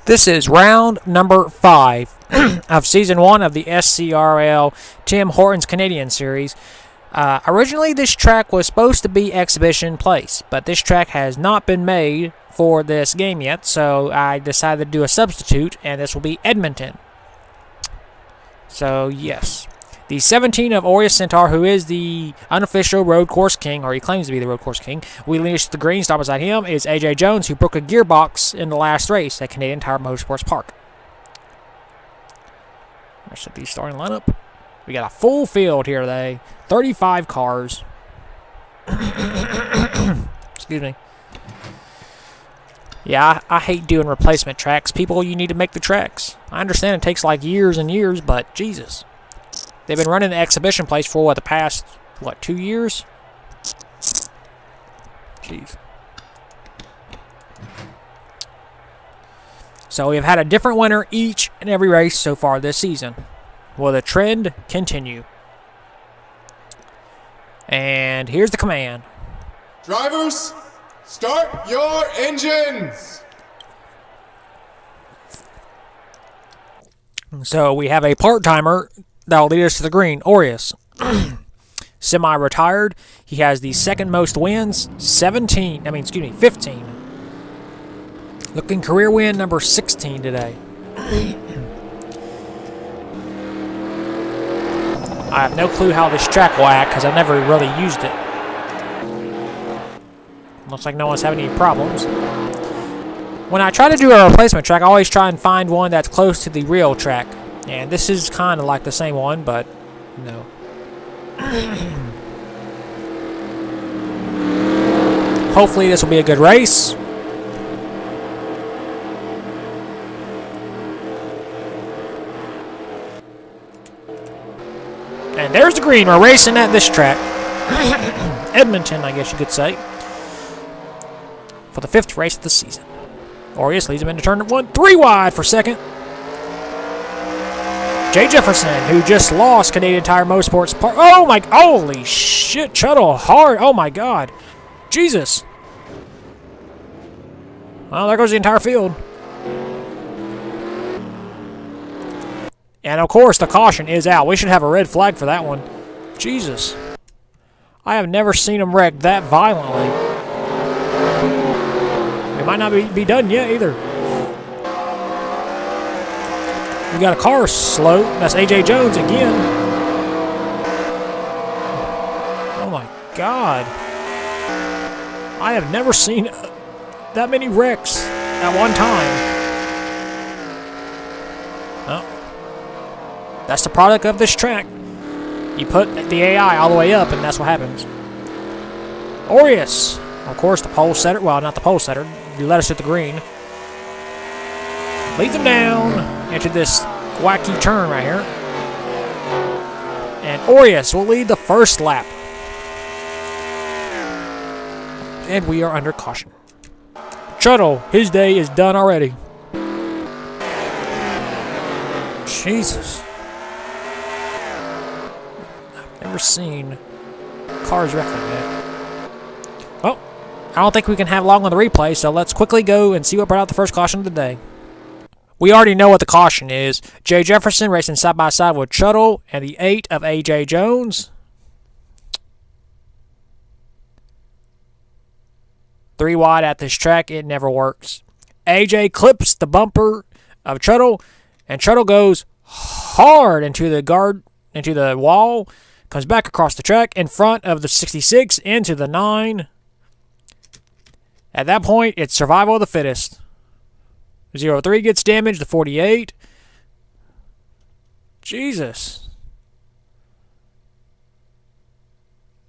This is round number 5 of Season 1 of the SCRL Tim Hortons Canadian Series. Originally, this track was supposed to be Exhibition Place, but this track has not been made for this game yet, so I decided to do a substitute, and this will be Edmonton. So, yes. The 17 of Aureus Centaur, who is the unofficial road course king, or he claims to be the road course king, we leash the green. Stop beside him is AJ Jones, who broke a gearbox in the last race at Canadian Tire Motorsports Park. There's the starting lineup. We got a full field here today. 35 cars. Excuse me. Yeah, I hate doing replacement tracks. People, you need to make the tracks. I understand it takes like years and years, but Jesus. They've been running the Exhibition Place for, the past, 2 years? Jeez. So we have had a different winner each and every race so far this season. Will the trend continue? And here's the command. Drivers, start your engines! So we have a part-timer that will lead us to the green, Aureus. Semi-retired. He has the second most wins, 15. Looking career win number 16 today. I have no clue how this track will act because I've never really used it. Looks like no one's having any problems. When I try to do a replacement track, I always try and find one that's close to the real track. And this is kind of like the same one, but, no. Hopefully this will be a good race. And there's the green. We're racing at this track. Edmonton, I guess you could say. For the 5th race of the season. Aureus leads him into turn 1. 3 wide for second. Jay Jefferson, who just lost Canadian Tire Motorsports Park. Oh my, holy shit, Tuttle hard. Oh my God. Jesus. Well, there goes the entire field. And of course, the caution is out. We should have a red flag for that one. Jesus. I have never seen him wreck that violently. It might not be done yet either. We got a car slow. That's AJ Jones again. Oh my God. I have never seen that many wrecks at one time. Well, that's the product of this track. You put the AI all the way up, and that's what happens. Aureus, of course, the pole setter. Well, not the pole setter. You let us hit the green. Leads them down into this wacky turn right here. And Aureus will lead the first lap. And we are under caution. Tuttle, his day is done already. Jesus. I've never seen cars wreck like that. Well, I don't think we can have long on the replay, so let's quickly go and see what brought out the first caution of the day. We already know what the caution is. Jay Jefferson racing side by side with Tuttle and the 8 of AJ Jones. 3 wide at this track. It never works. AJ clips the bumper of Tuttle, and Tuttle goes hard into the wall, comes back across the track in front of the 66 into the 9. At that point, it's survival of the fittest. 03 gets damaged, the 48. Jesus.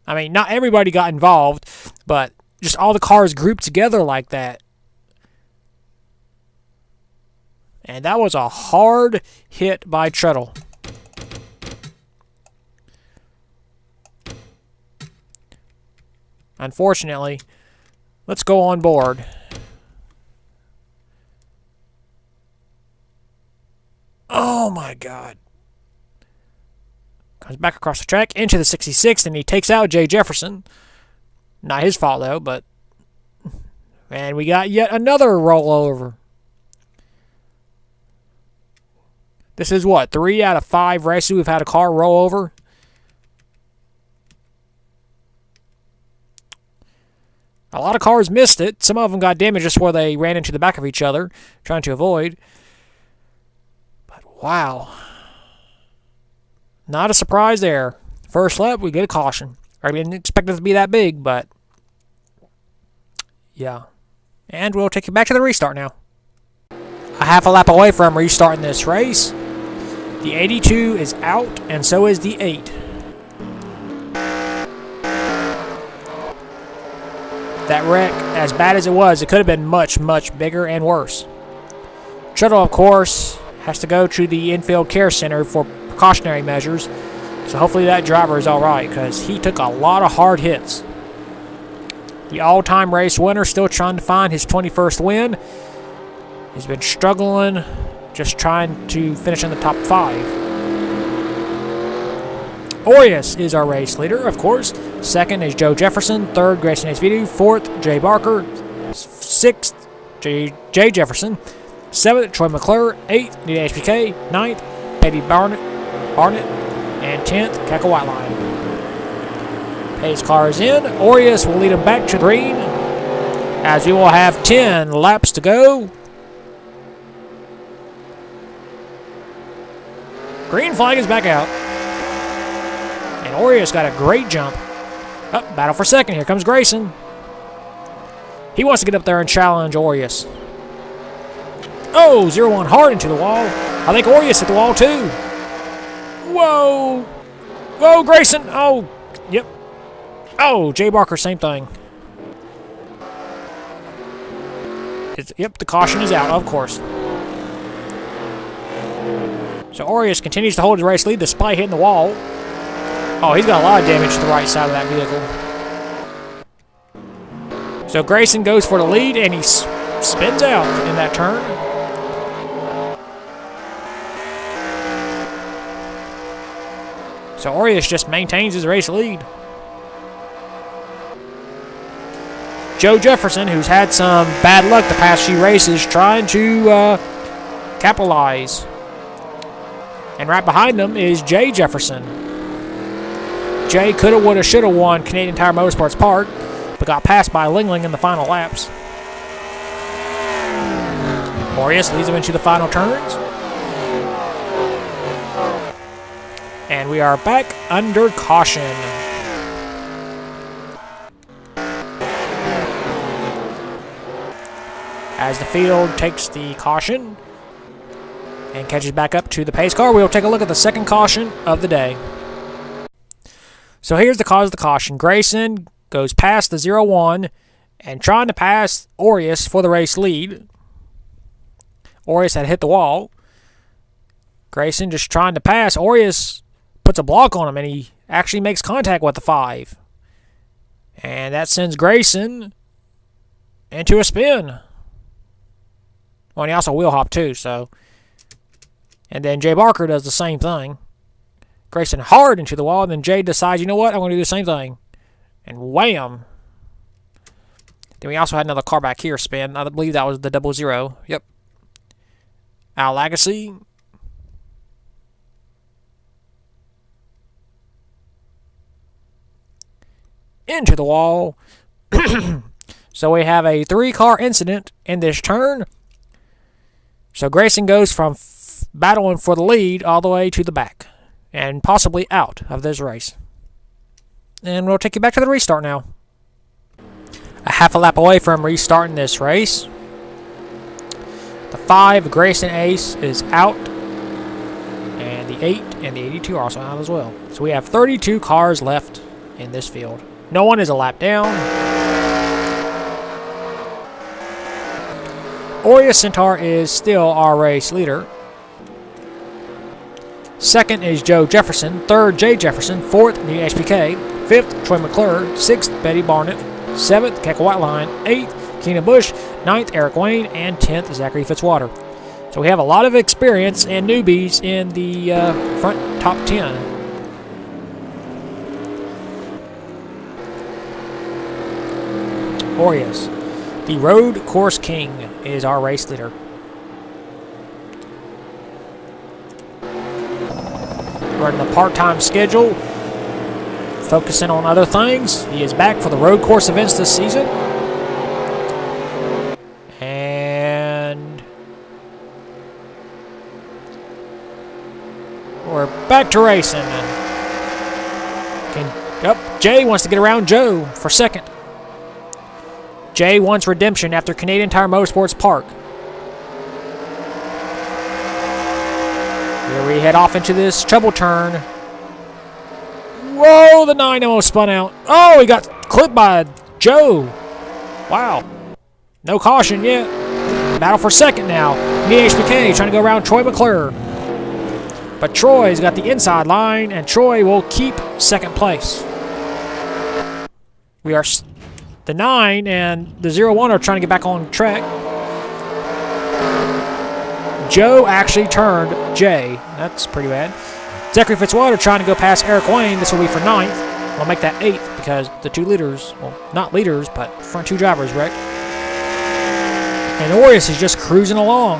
I mean, not everybody got involved, but just all the cars grouped together like that. And that was a hard hit by Tuttle. Unfortunately, let's go on board. Oh my God. Comes back across the track into the 66, and he takes out Jay Jefferson. Not his fault, though, but... And we got yet another rollover. This is what, 3 out of 5 races we've had a car roll over? A lot of cars missed it. Some of them got damaged just where they ran into the back of each other, trying to avoid. But wow. Not a surprise there. First lap, we get a caution. I didn't expect it to be that big, but yeah. And we'll take you back to the restart now. A half a lap away from restarting this race. The 82 is out, and so is the 8. That wreck, as bad as it was, it could have been much, much bigger and worse. Shuttle, of course, has to go to the infield care center for precautionary measures. So hopefully that driver is alright, because he took a lot of hard hits. The all-time race winner still trying to find his 21st win. He's been struggling, just trying to finish in the top 5. Orius is our race leader, of course. Second is Joe Jefferson. Third, Grayson Acevedo. Fourth, Jay Barker. Sixth, Jay Jefferson. Seventh, Troy McClure. Eighth, Nita HBK. Ninth, Petty Barnett. And 10th, Keckle Whiteline. Pace car is in. Orius will lead him back to the green, as we will have 10 laps to go. Green flag is back out. And Orius got a great jump. Oh, battle for second. Here comes Grayson. He wants to get up there and challenge Orius. Oh, 0-1 hard into the wall. I think Orius hit the wall too. Whoa. Whoa, Grayson. Oh, yep. Oh, Jay Barker, same thing. Yep, the caution is out, of course. So Orius continues to hold his race lead despite hitting the wall. Oh, he's got a lot of damage to the right side of that vehicle. So Grayson goes for the lead, and he spins out in that turn. So Orius just maintains his race lead. Joe Jefferson, who's had some bad luck the past few races, trying to capitalize. And right behind him is Jay Jefferson. Jay coulda, woulda, shoulda won Canadian Tire Motorsports Park, but got passed by Lingling in the final laps. Orius leads him into the final turns. And we are back under caution. As the field takes the caution and catches back up to the pace car, we'll take a look at the second caution of the day. So here's the cause of the caution. Grayson goes past the 0-1 and trying to pass Orius for the race lead. Orius had hit the wall. Grayson just trying to pass. Orius puts a block on him, and he actually makes contact with the 5. And that sends Grayson into a spin. Well, and he also wheel hop too, so. And then Jay Barker does the same thing. Grayson hard into the wall, and then Jay decides, you know what, I'm going to do the same thing. And wham! Then we also had another car back here spin. I believe that was the 00. Yep. Al Lagacy. Into the wall. So we have a 3-car incident in this turn. So Grayson goes from battling for the lead all the way to the back. And possibly out of this race. And we'll take you back to the restart now. A half a lap away from restarting this race. The 5, Grayson Ace, is out. And the 8 and the 82 are also out as well. So we have 32 cars left in this field. No one is a lap down. Orius Centaur is still our race leader. Second is Joe Jefferson. Third, Jay Jefferson. Fourth, Nita HBK. Fifth, Troy McClure. Sixth, Betty Barnett. Seventh, Keckle Whiteline. Eighth, Keenan Bush. Ninth, Eric Wayne. And 10th, Zachary Fitzwater. So we have a lot of experience and newbies in the front top 10. Orius, the Road Course King, is our race leader. running a part-time schedule, focusing on other things. He is back for the road course events this season. And we're back to racing. Jay wants to get around Joe for second. Jay wants redemption after Canadian Tire Motorsports Park. Here we head off into this trouble turn. Whoa, the 9 almost spun out. Oh, he got clipped by Joe. Wow. No caution yet. Battle for second now. HBK trying to go around Troy McClure. But Troy's got the inside line, and Troy will keep second place. We are the 9 and the 01 are trying to get back on track. Joe actually turned Jay. That's pretty bad. Zachary Fitzwater trying to go past Eric Wayne. This will be for 9th. We'll make that 8th because the 2 leaders, well, not leaders, but front 2 drivers wrecked. And Orius is just cruising along.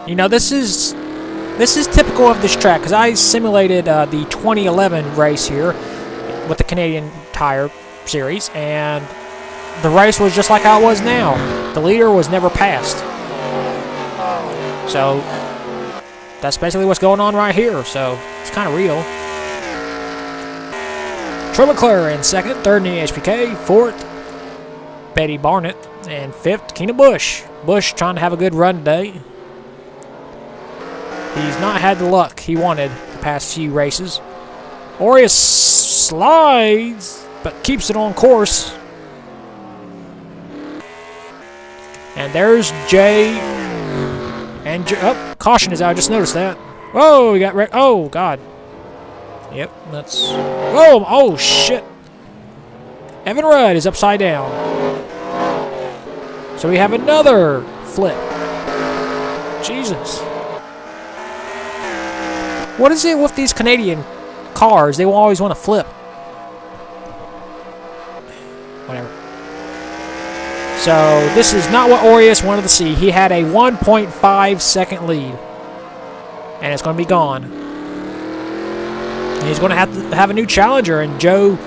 You know, this is typical of this track because I simulated the 2011 race here with the Canadian Tire Series, and the race was just like how it was now. The leader was never passed. So that's basically what's going on right here. So it's kind of real. Troy McClure in second, third in the HPK, fourth Betty Barnett, and fifth Keenan Bush. Bush trying to have a good run today. He's not had the luck he wanted the past few races. Orius slides, but keeps it on course. And there's Jay. And caution is out. I just noticed that. Whoa, we got wrecked. Oh, God. Yep, that's... Whoa, oh, shit. Evan Rudd is upside down. So we have another flip. Jesus. What is it with these Canadian cars? They will always want to flip. Whatever. So this is not what Orius wanted to see. He had a 1.5 second lead. And it's going to be gone. And he's going to have a new challenger. And Troy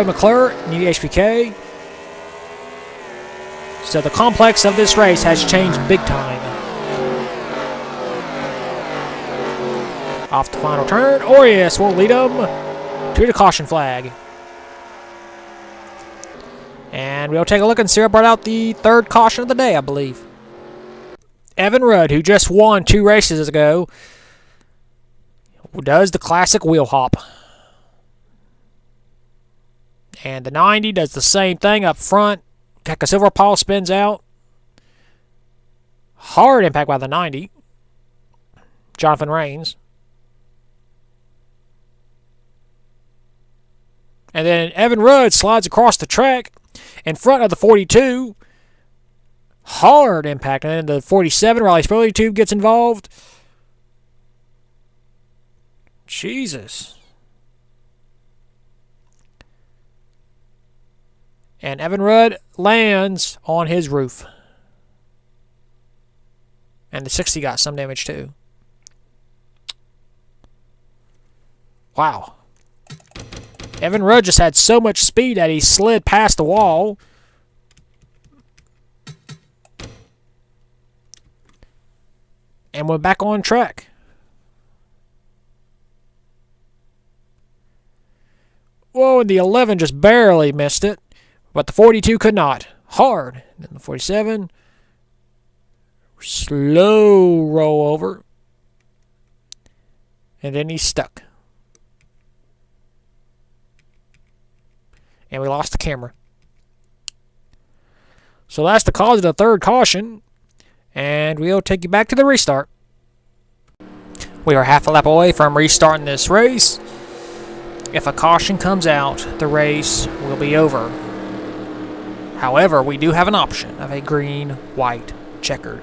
McClure in the HPK. So the complex of this race has changed big time. Off the final turn, Orius will lead him to the caution flag. And we'll take a look and see who brought out the third caution of the day, I believe. Evan Rudd, who just won 2 races ago, does the classic wheel hop. And the 90 does the same thing up front. Keka Silverpaw spins out. Hard impact by the 90. Jonathan Rains. And then Evan Rudd slides across the track in front of the 42. Hard impact. And then the 47, Riley Spurley Tube gets involved. Jesus. And Evan Rudd lands on his roof. And the 60 got some damage too. Wow. Evan Rudd just had so much speed that he slid past the wall. And went back on track. Whoa, and the 11 just barely missed it. But the 42 could not. Hard. And then the 47. Slow roll over. And then he's stuck. And we lost the camera. So that's the cause of the third caution. And we'll take you back to the restart. We are half a lap away from restarting this race. If a caution comes out, the race will be over. However, we do have an option of a green, white, checkered.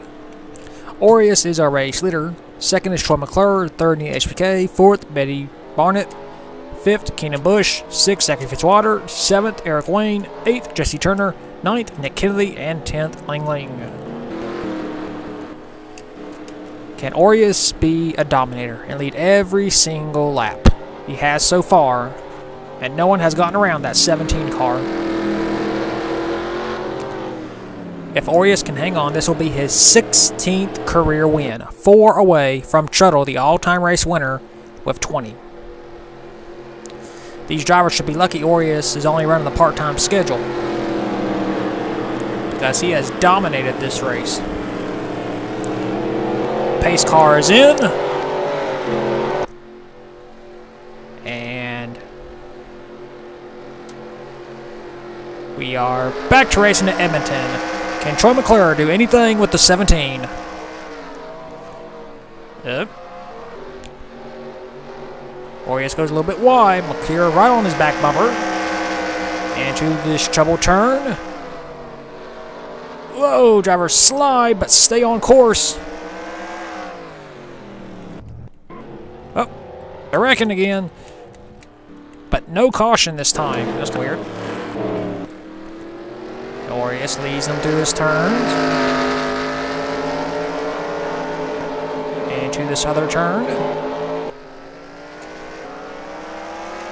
Orius is our race leader. Second is Troy McClure. Third in the HPK. Fourth, Betty Barnett. Fifth, Keenan Bush. Sixth, Zachary Fitzwater. Seventh, Eric Wayne. Eighth, Jesse Turner. Ninth, Nick Kennedy. And 10th, Lang Lang. Can Aureus be a dominator and lead every single lap? He has so far, and no one has gotten around that 17 car. If Aureus can hang on, this will be his 16th career win, 4 away from Truttle, the all-time race winner, with 20. These drivers should be lucky Aureus is only running the part-time schedule, because he has dominated this race. Pace car is in. And we are back to racing at Edmonton. Can Troy McClure do anything with the 17? Yep. Aureus goes a little bit wide. McClure right on his back bumper. Into this trouble turn. Whoa, driver slide, but stay on course. Oh, they're wrecking again. But no caution this time. That's weird. Aureus leads them through his turns. Into this other turn.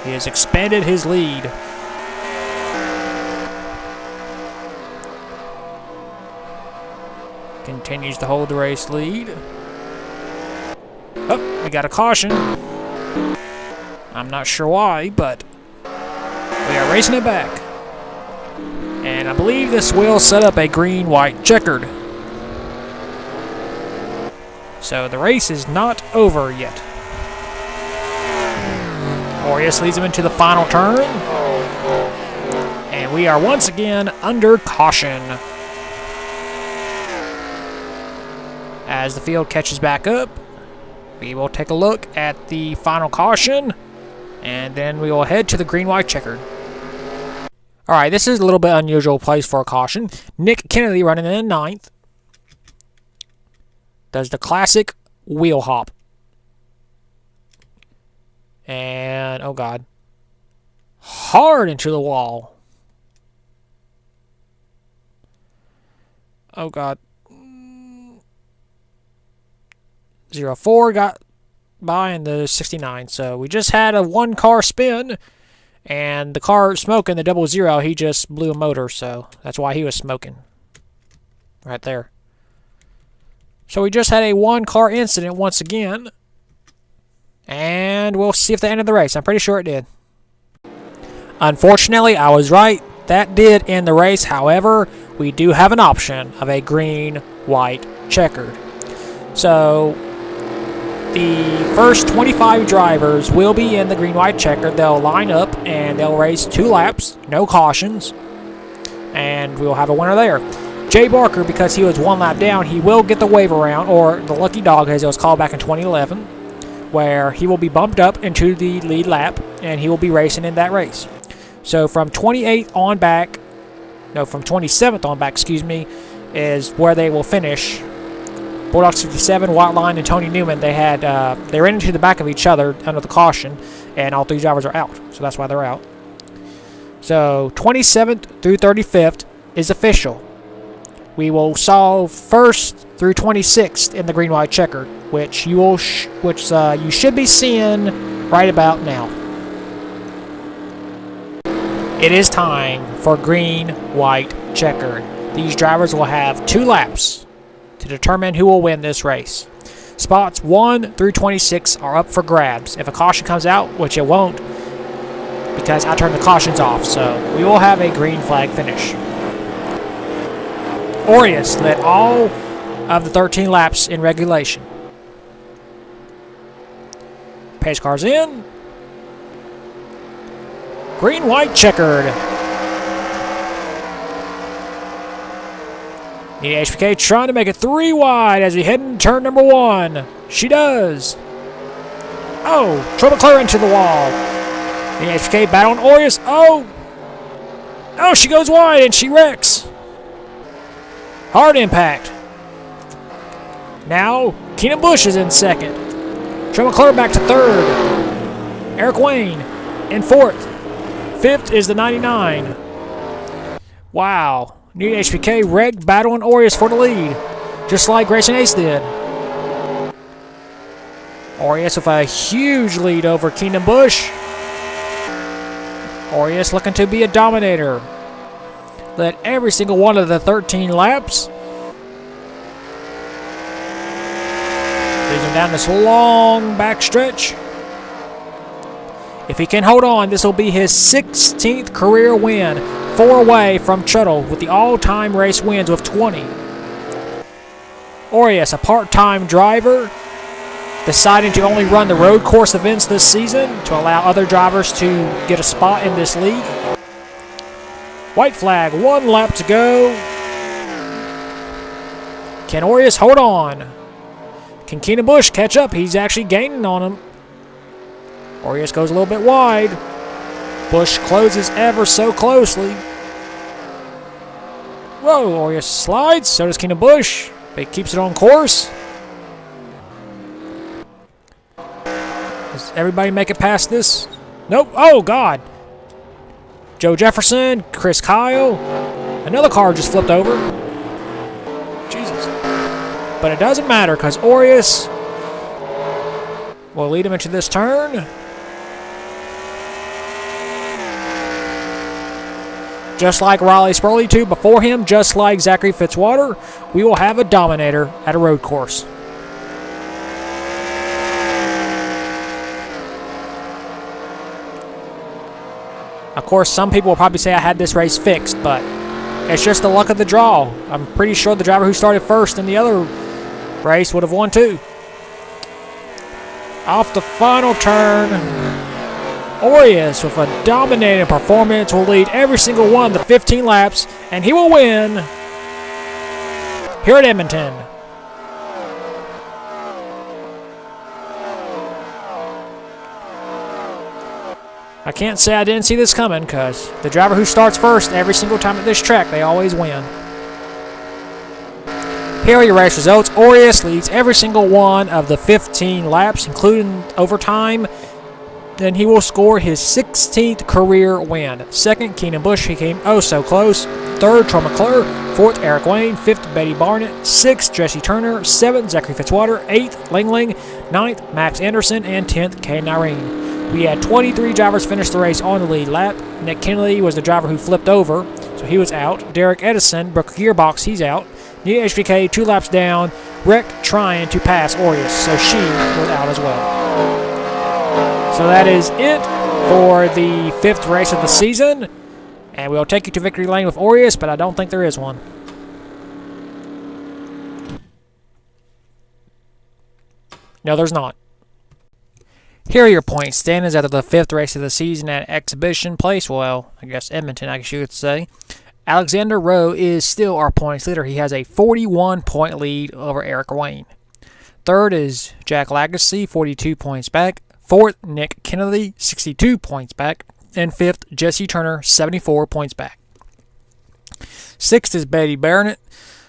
He has expanded his lead. Continues to hold the race lead. Oh, we got a caution. I'm not sure why, but we are racing it back. And I believe this will set up a green-white checkered. So the race is not over yet. Aureus leads him into the final turn. And we are once again under caution. As the field catches back up, we will take a look at the final caution, and then we will head to the green-white checkered. Alright, this is a little bit unusual place for a caution. Nick Kennedy running in 9th. Does the classic wheel hop. And, oh god. Hard into the wall. Oh god. 04 got by in the 69. So we just had a 1-car spin. And the car smoking, the 00, he just blew a motor. So that's why he was smoking. Right there. So we just had a 1-car incident once again. And we'll see if they ended the race. I'm pretty sure it did. Unfortunately, I was right. That did end the race. However, we do have an option of a green-white checkered. So the first 25 drivers will be in the green-white checkered. They'll line up and they'll race 2 laps, no cautions, and we'll have a winner there. Jay Barker, because he was 1 lap down, he will get the wave around, or the lucky dog as it was called back in 2011, where he will be bumped up into the lead lap and he will be racing in that race. So from 28th on back, no, from 27th on back, excuse me, is where they will finish. Bulldogs 57, Whiteline, and Tony Newman, they ran into the back of each other under the caution, and all 3 drivers are out. So that's why they're out. So 27th through 35th is official. We will solve 1st through 26th in the green-white checkered, which you should be seeing right about now. It is time for green-white checkered. These drivers will have 2 laps to determine who will win this race. Spots 1 through 26 are up for grabs. If a caution comes out, which it won't, because I turned the cautions off, so we will have a green flag finish. Aureus led all of the 13 laps in regulation. Pace car's in. Green-white checkered. Nita HBK trying to make it 3 wide as we head into turn number 1. She does. Oh, Troy McClure into the wall. Nita HBK battling Aureus. Oh, she goes wide and she wrecks. Hard impact. Now, Keenan Bush is in 2nd. Troy McClure back to 3rd. Eric Wayne in 4th. 5th is the 99. Wow. Nita HBK wrecked battling Aureus for the lead, just like Grayson Ace did. Orius with a huge lead over Keenan Busch. Orius looking to be a dominator. Led every single one of the 13 laps. Leads him down this long back stretch. If he can hold on, this will be his 16th career win, 4 away from Truttle with the all-time race wins with 20. Orius, a part-time driver, deciding to only run the road course events this season to allow other drivers to get a spot in this league. White flag, 1 lap to go. Can Orius hold on? Can Keenan Busch catch up? He's actually gaining on him. Orius goes a little bit wide. Busch closes ever so closely. Whoa, Orius slides. So does Keenan Busch. But he keeps it on course. Does everybody make it past this? Nope. Oh, God. Joe Jefferson, Chris Kyle. Another car just flipped over. Jesus. But it doesn't matter because Orius will lead him into this turn. Just like Riley Spurley 2 before him, just like Zachary Fitzwater, we will have a dominator at a road course. Of course, some people will probably say I had this race fixed, but it's just the luck of the draw. I'm pretty sure the driver who started first in the other race would have won too. Off the final turn, Orius with a dominating performance will lead every single one of the 15 laps, and he will win here at Edmonton. I can't say I didn't see this coming because the driver who starts first every single time at this track, they always win. Here are your race results. Orius leads every single one of the 15 laps, including overtime. Then he will score his 16th career win. Second, Keenan Busch. He came oh so close. Third, Troy McClure. Fourth, Eric Wayne. Fifth, Betty Barnett. Sixth, Jesse Turner. Seventh, Zachary Fitzwater. Eighth, Ling Ling. Ninth, Max Anderson. And 10th, Kay Nyreen. We had 23 drivers finish the race on the lead lap. Nick Kennedy was the driver who flipped over, so he was out. Derek Edison broke a gearbox. He's out. Nia HBK 2 laps down, wrecked trying to pass Orius, so she was out as well. So that is it for the 5th race of the season, and we'll take you to victory lane with Orius, but I don't think there is one. No, there's not. Here are your point standings after the 5th race of the season at Exhibition Place. Well, I guess Edmonton, I guess you could say. Alexander Rowe is still our points leader. He has a 41-point lead over Eric Wayne. Third is Jack Lagacy, 42 points back. Fourth, Nick Kennedy, 62 points back. And fifth, Jesse Turner, 74 points back. Sixth is Betty Barnett.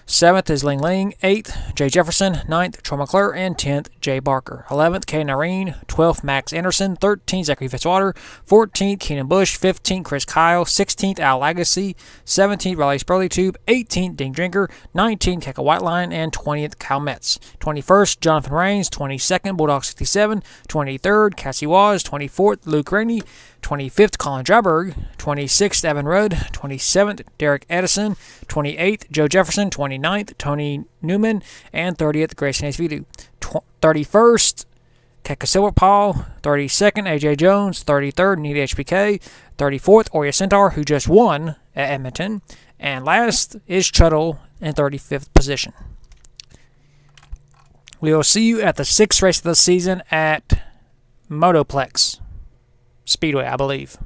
7th is Ling Ling. 8th, Jay Jefferson. 9th, Troy McClure. And 10th, Jay Barker. 11th, Kay Nyreen. 12th, Max Anderson. 13th, Zachary Fitzwater. 14th, Keenan Busch. 15th, Chris Kyle. 16th, Al Lagacy. 17th, Riley Spurley Tube. 18th, Ding Drinker. 19th, Keka Whiteline. And 20th, Kyle Metz. 21st, Jonathan Rains. 22nd, Bulldog 67. 23rd, Cassie Waz. 24th, Luke Rainey. 25th, Colin Dryberg. 26th, Evan Rudd. 27th, Derek Edison. 28th, Joe Jefferson. 29th, Tony Newman. And 30th, Grayson Esvidu. 31st, Keka Silverpaul. 32nd, AJ Jones. 33rd, Nita HBK. 34th, Orius Centaur, who just won at Edmonton. And last is Truttle in 35th position. We will see you at the 6th race of the season at Motoplex Speedway, I believe.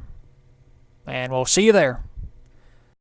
And we'll see you there.